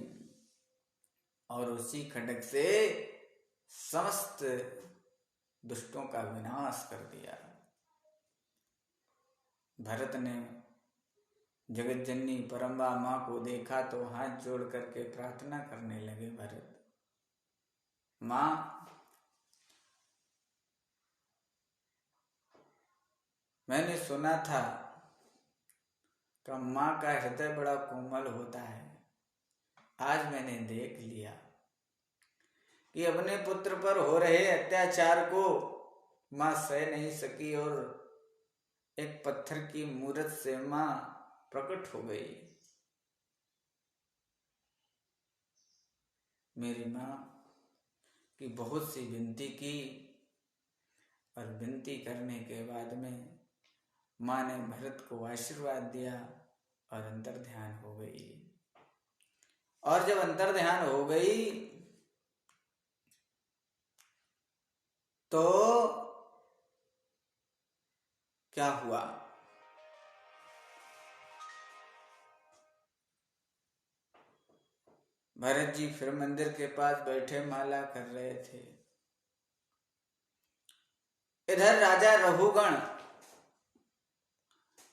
और उसी खड्ग से समस्त दुष्टों का विनाश कर दिया। भरत ने जगत जननी परम्बा मां को देखा तो हाथ जोड़ करके प्रार्थना करने लगे। भरत, मां, मैंने सुना था कि मां का हृदय बड़ा कोमल होता है। आज मैंने देख लिया कि अपने पुत्र पर हो रहे अत्याचार को मां सह नहीं सकी और एक पत्थर की मूरत से मां प्रकट हो गई। मेरी मां की बहुत सी विनती की और विनती करने के बाद में मां ने भरत को आशीर्वाद दिया और अंतर्ध्यान हो गई। और जब अंतर्ध्यान हो गई तो क्या हुआ? भरत जी फिर मंदिर के पास बैठे माला कर रहे थे। इधर राजा रघुगण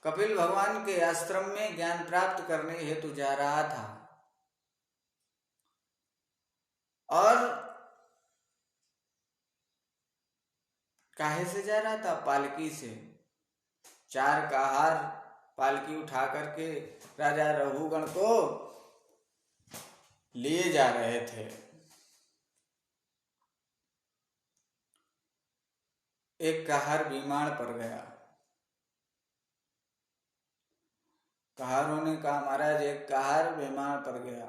कपिल भगवान के आश्रम में ज्ञान प्राप्त करने हेतु जा रहा था और काहे से जा रहा था? पालकी से। 4 कहार पालकी उठा करके राजा रघुगण को लिए जा रहे थे। एक कहार बीमार पड़ गया। कहारों ने कहा, महाराज एक कहार बीमार पड़ गया।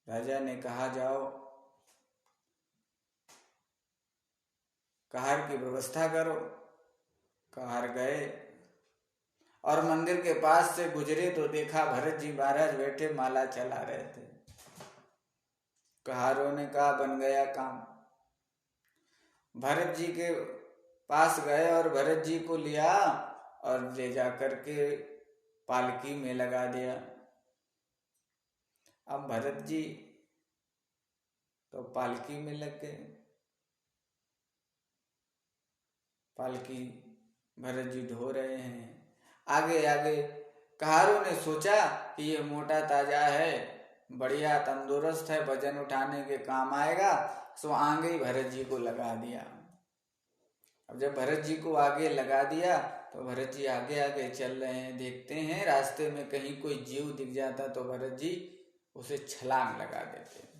राजा ने कहा, जाओ कहार की व्यवस्था करो। कहार गए और मंदिर के पास से गुजरे तो देखा भरत जी महाराज बैठे माला चला रहे थे। कहारों ने कहा, बन गया काम। भरत जी के पास गए और भरत जी को लिया और ले जा करके पालकी में लगा दिया। अब भरत जी तो पालकी में लग गए। पालकी भरत जी ढो रहे हैं। आगे आगे कहारों ने सोचा कि ये मोटा ताजा है, बढ़िया तंदुरुस्त है, वजन उठाने के काम आएगा, सो आगे भरत जी को लगा दिया। अब जब भरत जी को आगे लगा दिया तो भरत जी आगे आगे चल रहे हैं। देखते हैं रास्ते में कहीं कोई जीव दिख जाता तो भरत जी उसे छलांग लगा देते।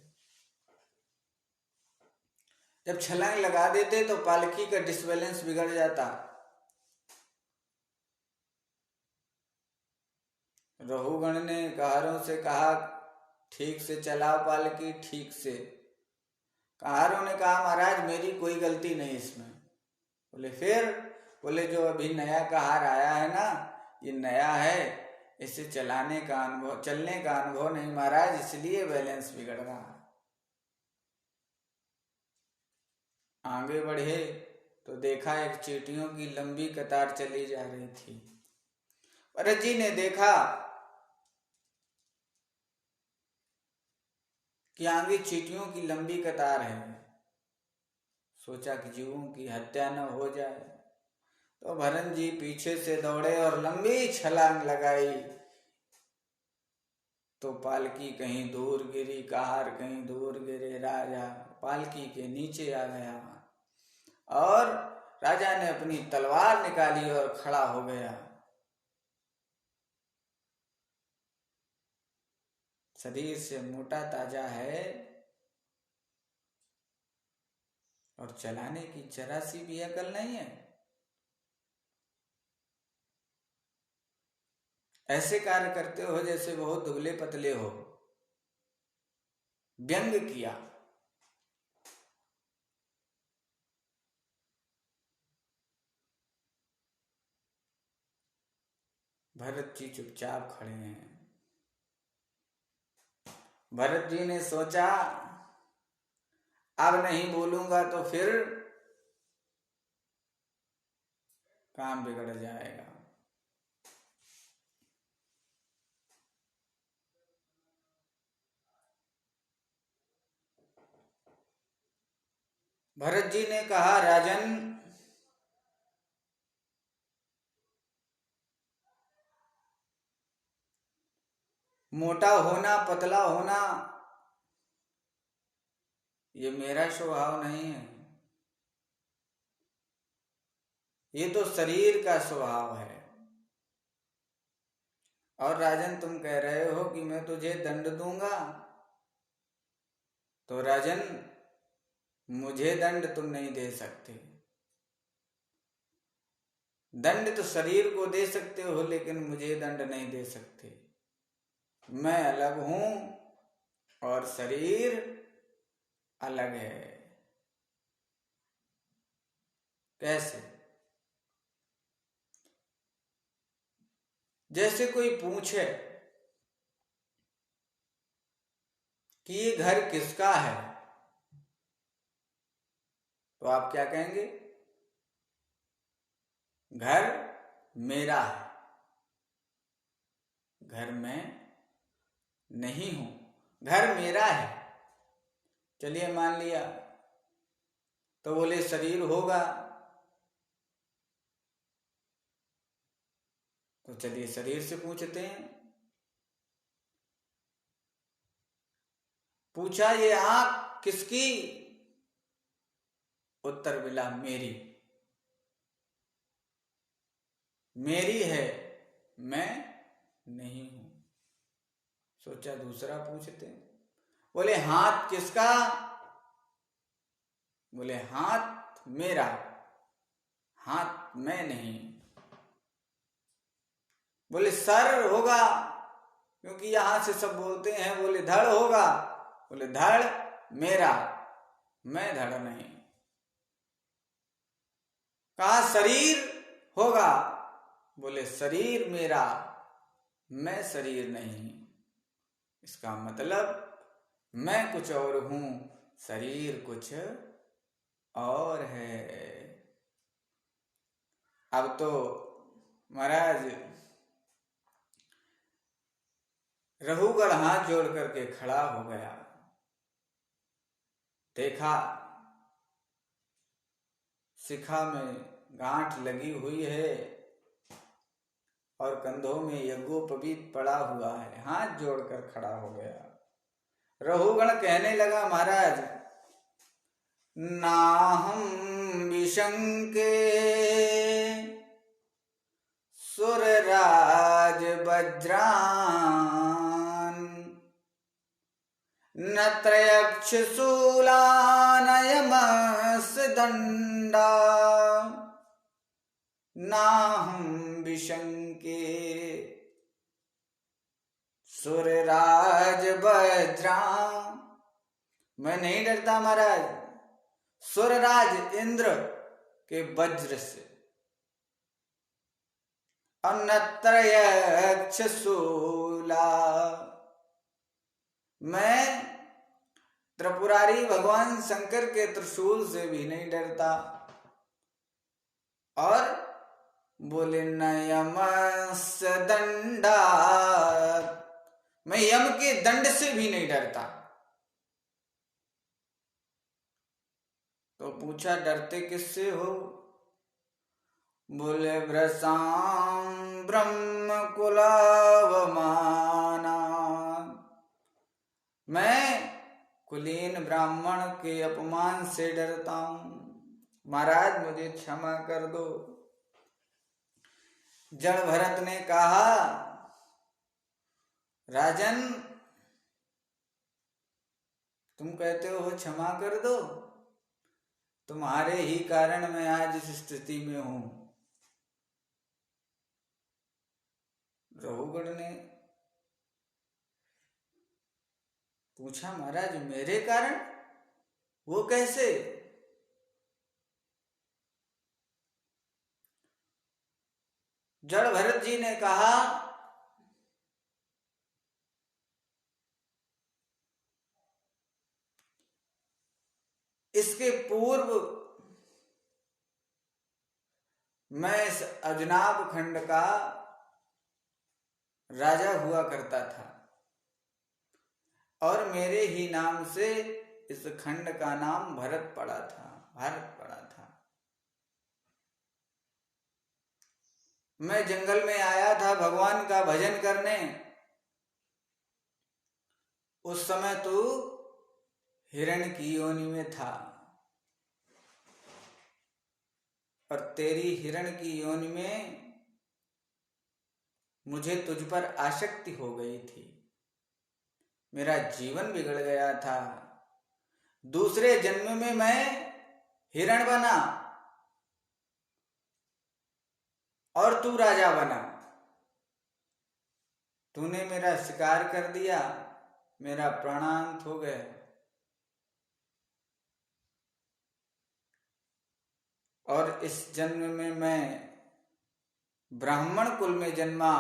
जब छलांग लगा देते तो पालकी का डिसबैलेंस बिगड़ जाता। रघुगण ने कहारों से कहा, ठीक से चलाओ पालकी, ठीक से। कहारों ने कहा, महाराज मेरी कोई गलती नहीं इसमें। बोले फिर? बोले जो अभी नया कहार आया है ना, ये नया है, इसे चलाने का अनुभव, चलने का अनुभव नहीं महाराज, इसलिए बैलेंस बिगड़ रहा है। आगे बढ़े तो देखा एक चींटियों की लंबी कतार चली जा रही थी। भरत जी ने देखा कि आगे चींटियों की लंबी कतार है। सोचा कि जीवों की हत्या न हो जाए, तो भरत जी पीछे से दौड़े और लंबी छलांग लगाई तो पालकी कहीं दूर गिरी, कहार कहीं दूर गिरे। राजा पालकी के नीचे आ गया और राजा ने अपनी तलवार निकाली और खड़ा हो गया। शरीर से मोटा ताजा है और चलाने की जरा सी भी अकल नहीं है। ऐसे कार्य करते हो जैसे बहुत दुबले पतले हो। व्यंग किया। भरत जी चुपचाप खड़े हैं। भरत जी ने सोचा अब नहीं बोलूंगा तो फिर काम बिगड़ जाएगा। भरत जी ने कहा, राजन, मोटा होना पतला होना ये मेरा स्वभाव नहीं है। ये तो शरीर का स्वभाव है। और राजन, तुम कह रहे हो कि मैं तुझे दंड दूंगा, तो राजन मुझे दंड तुम नहीं दे सकते। दंड तो शरीर को दे सकते हो, लेकिन मुझे दंड नहीं दे सकते। मैं अलग हूं और शरीर अलग है। कैसे? जैसे कोई पूछे कि ये घर किसका है, तो आप क्या कहेंगे? घर मेरा है। घर मैं नहीं हूं, घर मेरा है। चलिए मान लिया, तो बोले शरीर होगा, तो चलिए शरीर से पूछते हैं। पूछा, ये आंख किसकी? उत्तर मिला, मेरी। मेरी है, मैं नहीं हूं। सोचा दूसरा पूछते हैं। बोले, हाथ किसका? बोले, हाथ मेरा, हाथ मैं नहीं। बोले, सर होगा, क्योंकि यहां से सब बोलते हैं। बोले, धड़ होगा। बोले, धड़ मेरा, मैं धड़ नहीं। कहा, शरीर होगा। बोले, शरीर मेरा, मैं शरीर नहीं। इसका मतलब मैं कुछ और हूं, शरीर कुछ और है। अब तो महाराज रघुगढ़ हाथ जोड़ करके खड़ा हो गया। देखा शिखा में गांठ लगी हुई है और कंधों में यज्ञोपवीत पड़ा हुआ है। हाथ जोड़कर खड़ा हो गया। रघुगण कहने लगा, महाराज, नाहं विशंके सुरराज वज्रान न त्रयक्षशूलानयमस दंडा नाहं विशंके सुरराज वज्रान। मैं नहीं डरता महाराज सुरराज इंद्र के वज्र से। अन्नत्रयक्षशूला, मैं त्रिपुरारी भगवान शंकर के त्रिशूल से भी नहीं डरता। और बोले, न यमस दंडा, मैं यम के दंड से भी नहीं डरता। तो पूछा, डरते किससे हो? बोले, भ्रसां ब्रह्म कुलावमाना, मैं कुलीन ब्राह्मण के अपमान से डरता हूं। महाराज मुझे क्षमा कर दो। जड़ भरत ने कहा, राजन तुम कहते हो क्षमा कर दो, तुम्हारे ही कारण मैं आज इस स्थिति में हूं। रघुगण ने पूछा, महाराज मेरे कारण? वो कैसे? जड़ भरत जी ने कहा, इसके पूर्व मैं इस अजनाब खंड का राजा हुआ करता था और मेरे ही नाम से इस खंड का नाम भरत पड़ा था, भारत पड़ा था। मैं जंगल में आया था भगवान का भजन करने। उस समय तू हिरण की योनि में था और तेरी हिरण की योनि में मुझे तुझ पर आसक्ति हो गई थी। मेरा जीवन बिगड़ गया था। दूसरे जन्म में मैं हिरण बना और तू राजा बना। तूने मेरा शिकार कर दिया, मेरा प्राणांत हो गया। और इस जन्म में मैं ब्राह्मण कुल में जन्मा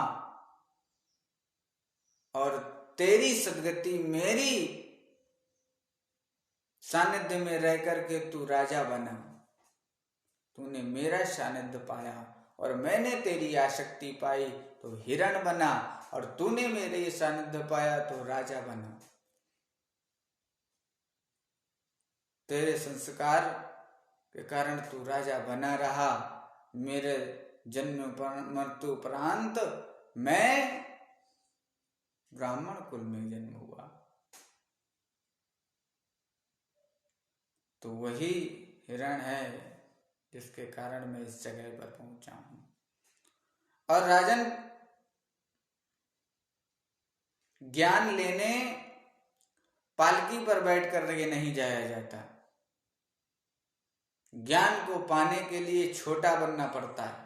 और तेरी सदगति मेरी सानिध्य में रह करके तू राजा बना। तूने मेरा सानिध्य पाया और मैंने तेरी आसक्ति पाई तो हिरण बना और तूने मेरे सानिध्य पाया तो राजा बना। तेरे संस्कार के कारण तू राजा बना रहा। मेरे जन्म मृत्यु उपरांत मैं ब्राह्मण कुल में जन्म हुआ। तो वही हिरण है जिसके कारण मैं इस जगह पर पहुंचा हूं। और राजन, ज्ञान लेने पालकी पर बैठ कर के नहीं जाया जाता। ज्ञान को पाने के लिए छोटा बनना पड़ता है,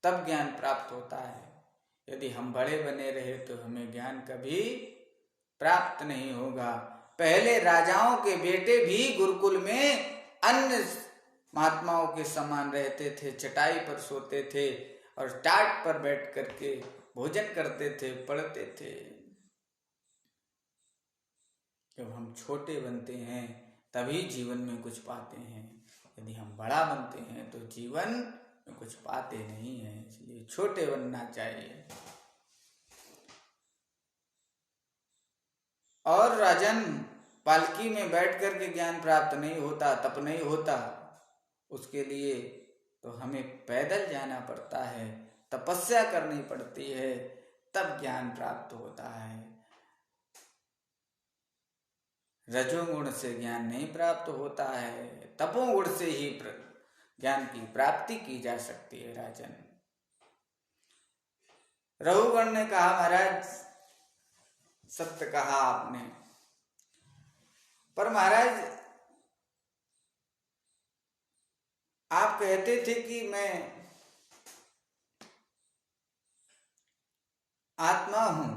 तब ज्ञान प्राप्त होता है। यदि हम बड़े बने रहे तो हमें ज्ञान कभी प्राप्त नहीं होगा। पहले राजाओं के बेटे भी गुरुकुल में अन्य महात्माओं के समान रहते थे, चटाई पर सोते थे और टाट पर बैठ करके भोजन करते थे, पढ़ते थे। जब हम छोटे बनते हैं तभी जीवन में कुछ पाते हैं। यदि हम बड़ा बनते हैं तो जीवन में कुछ पाते नहीं हैं। इसलिए छोटे बनना चाहिए। और राजन, पालकी में बैठ कर के ज्ञान प्राप्त नहीं होता, तप नहीं होता। उसके लिए तो हमें पैदल जाना पड़ता है, तपस्या करनी पड़ती है, तब ज्ञान प्राप्त होता है। रजोगुण से ज्ञान नहीं प्राप्त होता है, तपोगुण से ही ज्ञान की प्राप्ति की जा सकती है। राजन, रघुगण ने कहा, महाराज सत्य कहा आपने, पर महाराज आप कहते थे कि मैं आत्मा हूं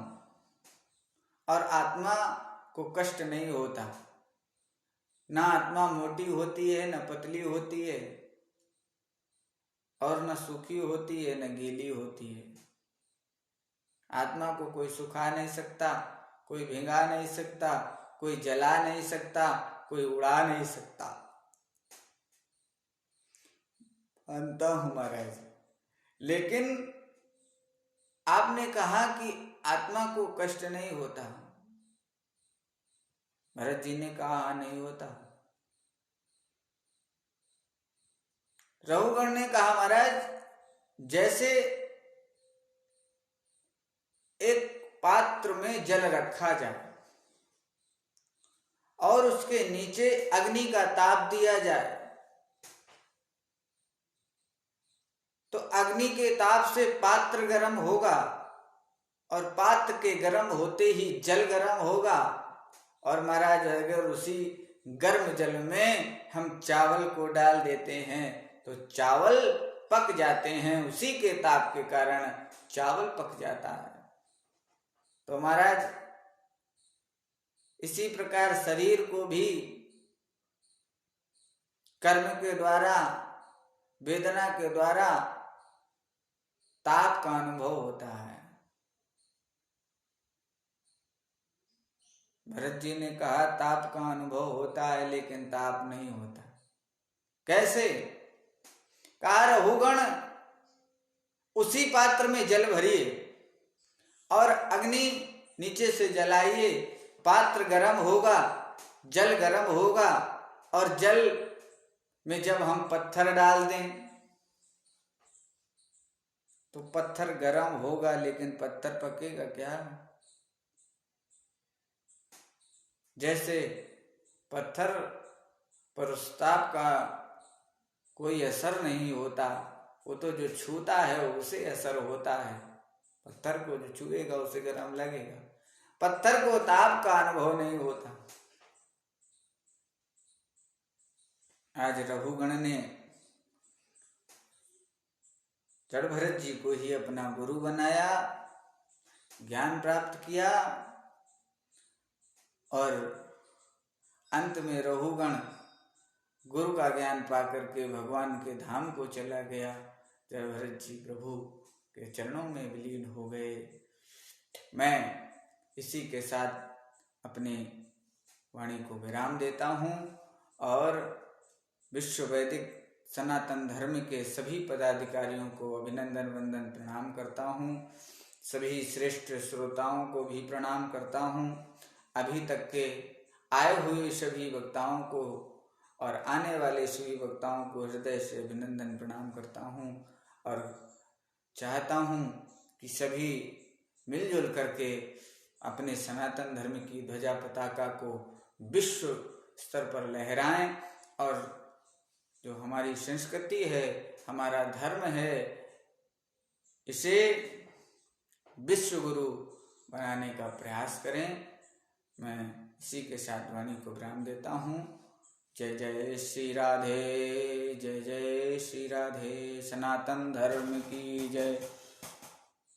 और आत्मा को कष्ट नहीं होता। ना आत्मा मोटी होती है, न पतली होती है, और न सूखी होती है, न गीली होती है। आत्मा को कोई सुखा नहीं सकता, कोई भिंगा नहीं सकता, कोई जला नहीं सकता, कोई उड़ा नहीं सकता। अंत हूं महाराज। लेकिन आपने कहा कि आत्मा को कष्ट नहीं होता। भरत जी ने कहा नहीं होता। रघुगण ने कहा, महाराज जैसे एक पात्र में जल रखा जाए और उसके नीचे अग्नि का ताप दिया जाए तो अग्नि के ताप से पात्र गर्म होगा और पात्र के गर्म होते ही जल गर्म होगा। और महाराज अगर उसी गर्म जल में हम चावल को डाल देते हैं तो चावल पक जाते हैं, उसी के ताप के कारण चावल पक जाता है। तो महाराज इसी प्रकार शरीर को भी कर्म के द्वारा, वेदना के द्वारा ताप का अनुभव होता है। भरत जी ने कहा ताप का अनुभव होता है लेकिन ताप नहीं होता। कैसे? कहा रहुगण उसी पात्र में जल भरिए और अग्नि नीचे से जलाइए, पात्र गर्म होगा, जल गर्म होगा और जल में जब हम पत्थर डाल दें तो पत्थर गर्म होगा लेकिन पत्थर पकेगा क्या? जैसे पत्थर पर उस ताप का कोई असर नहीं होता, वो तो जो छूता है उसे असर होता है। पत्थर को जो छुएगा उसे गर्म लगेगा, पत्थर को ताप का अनुभव नहीं होता। आज रघुगण ने जड़ भरत जी को ही अपना गुरु बनाया, ज्ञान प्राप्त किया और अंत में रघुगण गुरु का ज्ञान पाकर के भगवान के धाम को चला गया। जड़ भरत जी प्रभु के चरणों में विलीन हो गए। मैं इसी के साथ अपनी वाणी को विराम देता हूँ और विश्व वैदिक सनातन धर्म के सभी पदाधिकारियों को अभिनंदन वंदन प्रणाम करता हूँ। सभी श्रेष्ठ श्रोताओं को भी प्रणाम करता हूँ। अभी तक के आए हुए सभी वक्ताओं को और आने वाले सभी वक्ताओं को हृदय से अभिनंदन प्रणाम करता हूँ और चाहता हूँ कि सभी मिलजुल करके अपने सनातन धर्म की ध्वजा पताका को विश्व स्तर पर लहराएं और जो हमारी संस्कृति है, हमारा धर्म है, इसे विश्व गुरु बनाने का प्रयास करें। मैं इसी के साथ वाणी को विराम देता हूँ। जय जय श्री राधे, जय जय श्री राधे। सनातन धर्म की जय।